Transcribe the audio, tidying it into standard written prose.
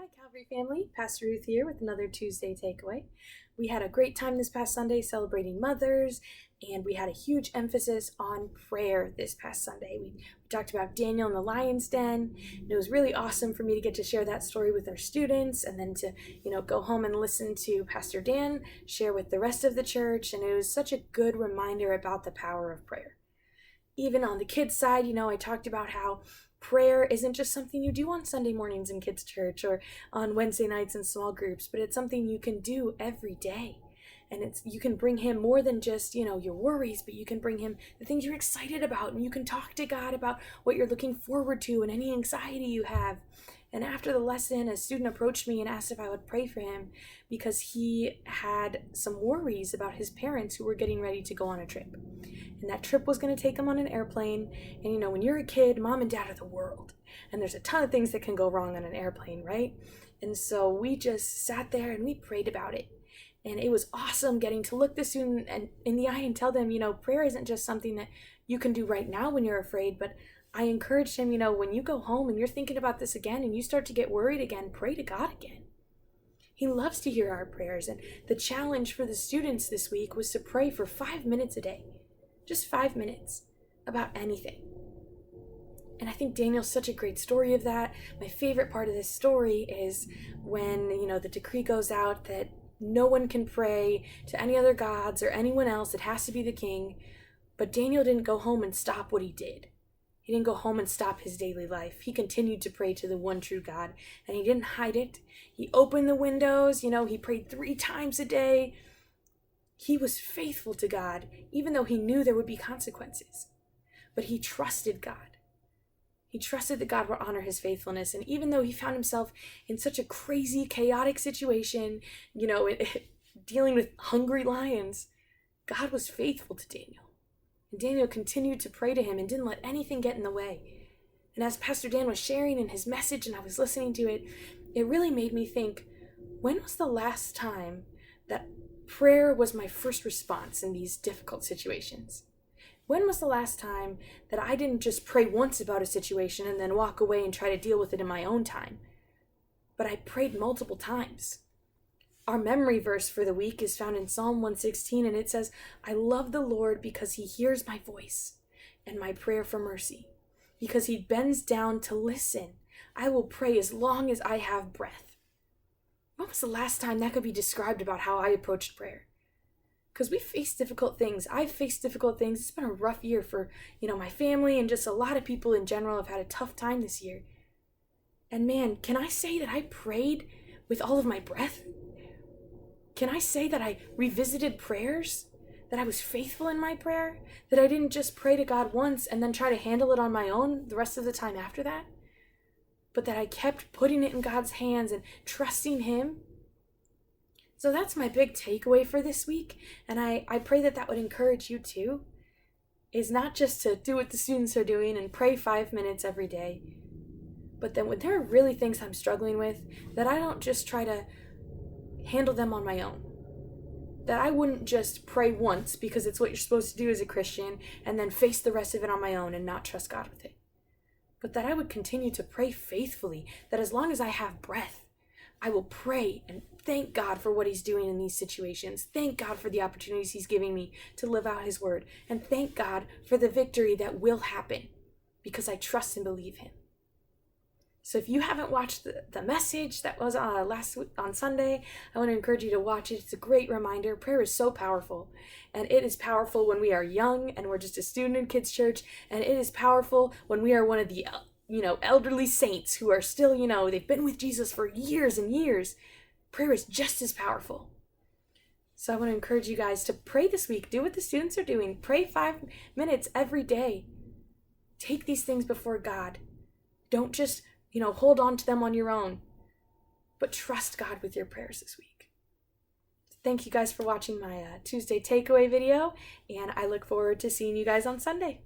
Hi, Calvary family. Pastor Ruth here with another Tuesday takeaway. We had a great time this past Sunday celebrating mothers, and we had a huge emphasis on prayer this past Sunday. We talked about Daniel in the lion's den, and it was really awesome for me to get to share that story with our students, and then to go home and listen to Pastor Dan share with the rest of the church. And it was such a good reminder about the power of prayer. Even on the kids' side, I talked about how prayer isn't just something you do on Sunday mornings in kids' church or on Wednesday nights in small groups, but it's something you can do every day. And you can bring him more than just, your worries, but you can bring him the things you're excited about, and you can talk to God about what you're looking forward to and any anxiety you have. And after the lesson, a student approached me and asked if I would pray for him because he had some worries about his parents who were getting ready to go on a trip. And that trip was going to take him on an airplane. And when you're a kid, mom and dad are the world. And there's a ton of things that can go wrong on an airplane, right? And so we just sat there and we prayed about it. And it was awesome getting to look the student in the eye and tell them, prayer isn't just something that you can do right now when you're afraid, but I encouraged him, when you go home and you're thinking about this again and you start to get worried again, pray to God again. He loves to hear our prayers. And the challenge for the students this week was to pray for 5 minutes a day, just 5 minutes, about anything. And I think Daniel's such a great story of that. My favorite part of this story is when, the decree goes out that no one can pray to any other gods or anyone else. It has to be the king. But Daniel didn't go home and stop what he did. He didn't go home and stop his daily life. He continued to pray to the one true God, and he didn't hide it. He opened the windows, he prayed 3 times a day. He was faithful to God, even though he knew there would be consequences. But he trusted God. He trusted that God would honor his faithfulness. And even though he found himself in such a crazy, chaotic situation, dealing with hungry lions, God was faithful to Daniel. And Daniel continued to pray to him and didn't let anything get in the way. And as Pastor Dan was sharing in his message and I was listening to it, it really made me think, when was the last time that prayer was my first response in these difficult situations? When was the last time that I didn't just pray once about a situation and then walk away and try to deal with it in my own time, but I prayed multiple times? Our memory verse for the week is found in Psalm 116, and it says, I love the Lord because he hears my voice and my prayer for mercy. Because he bends down to listen, I will pray as long as I have breath. When was the last time that could be described about how I approached prayer? Because we face difficult things. I've faced difficult things. It's been a rough year for, my family, and just a lot of people in general have had a tough time this year. And man, can I say that I prayed with all of my breath? Can I say that I revisited prayers? That I was faithful in my prayer? That I didn't just pray to God once and then try to handle it on my own the rest of the time after that? But that I kept putting it in God's hands and trusting him? So that's my big takeaway for this week. And I pray that would encourage you too. Is not just to do what the students are doing and pray 5 minutes every day. But then when there are really things I'm struggling with, that I don't just try to handle them on my own. That I wouldn't just pray once because it's what you're supposed to do as a Christian and then face the rest of it on my own and not trust God with it. But that I would continue to pray faithfully, that as long as I have breath, I will pray and thank God for what he's doing in these situations. Thank God for the opportunities he's giving me to live out his word. And thank God for the victory that will happen because I trust and believe him. So if you haven't watched the message that was last week on Sunday, I want to encourage you to watch it. It's a great reminder. Prayer is so powerful. And it is powerful when we are young and we're just a student in kids' church. And it is powerful when we are one of the elderly saints who are still, they've been with Jesus for years and years. Prayer is just as powerful. So I want to encourage you guys to pray this week. Do what the students are doing. Pray 5 minutes every day. Take these things before God. Don't just hold on to them on your own, but trust God with your prayers this week. Thank you guys for watching my Tuesday takeaway video, and I look forward to seeing you guys on Sunday.